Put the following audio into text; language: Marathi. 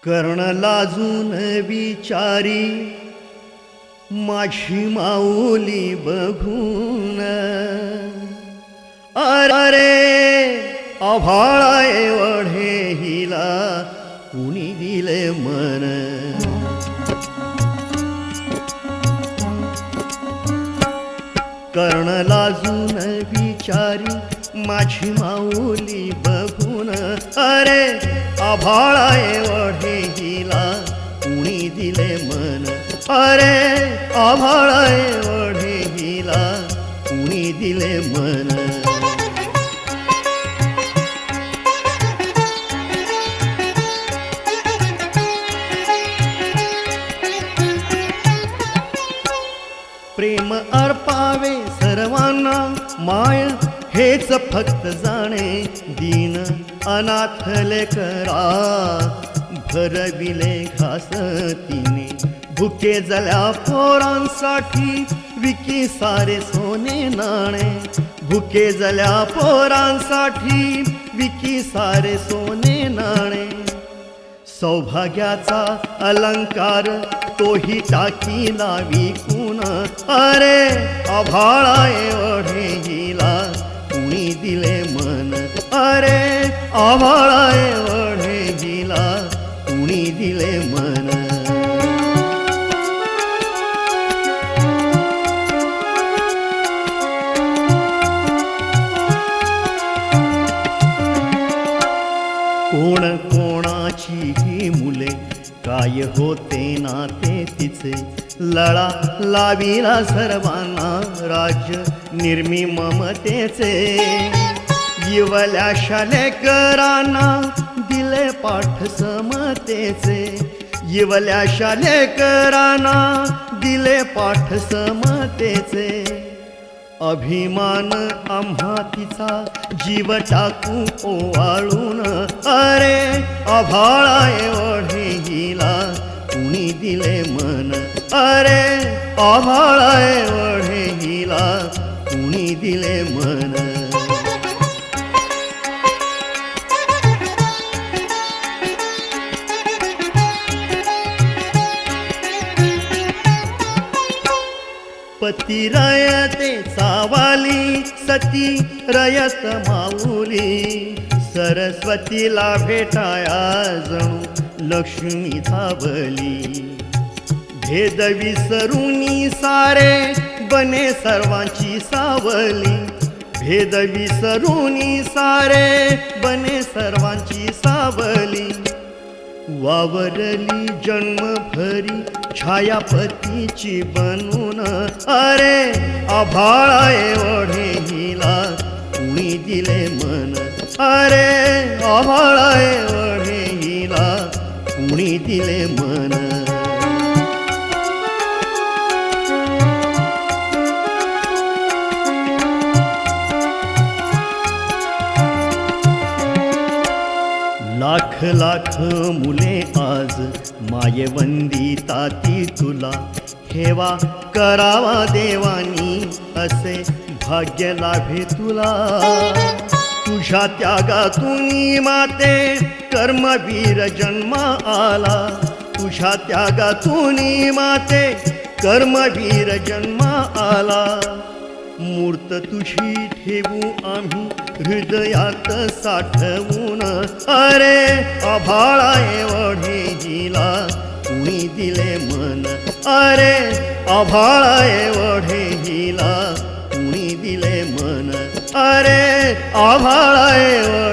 कर्ण लाजून विचारी माझी माऊली बघून, अरे आभाळा एवढे हिला कुणी दिले मन. कर्ण लाजून विचारी माझी माऊली बघून, अरे आभाळा एवढे हिला कुणी दिले मन. अरे आभाळा एवढे हिला कुणी दिले मन. प्रेम अर्पावे सर्वांना माय हेच फक्त जाणे. दीन अनाथ लेकरा भरविले घास तिने. भुके जल्या पोरांसाठी विकी सारे सोने नाणे. भुके जल्या पोरांसाठी विकी सारे सोने नाणे. सौभाग्याचा अलंकार तोही टाकीला विकून, अरे आभाळा एवढे हिला कुणी दिले मन. अरे आभाळा एवढे हिला कुणी दिले मन. कोण कोणाची ही मुले काय होते नाते तिचे. लळा लाविला सर्वांना राज्य निर्मी ममतेचे. इवल्याशा लेकरांना दिले पाठ समतेचे. इवल्याशा लेकरांना दिले पाठ समतेचे. अभिमान आम्हा तिचा जीव टाकू ओवाळून, अरे आभाळा एवढे हिला कुणी दिले मन. अरे आभाळा एवढे हिला कुणी दिले मन. पती रयतेचा वाली सती रयत माऊली. सरस्वतीला भेटाया जणू लक्ष्मी धावली. भेद विसरूनी सारे बने सर्वांची सावली. भेद विसरूनी सारे बने सर्वांची सावली. वावरली जन्मभरी छायापतीची बनून, अरे आभाळा एवढे हिला कुणी दिले मन. अरे आभाळा एवढे हिला कुणी दिले मन. लाख लाख मुले आज मायवंदिता ती तुला. ठेवा करावा देवानी असे भाग्य लाभे तुला. तुझ्या त्यागातून माते कर्मवीर जन्मा आला. तुझ्या त्यागातून माते कर्मवीर जन्मा आला. मूर्त तुझी ठेवू आम्ही हृदयात साठवून, अरे आभाळा एवढे हिला कुणी दिले मन. अरे आभाळा एवढे हिला कुणी दिले मन. अरे आभाळा एवढे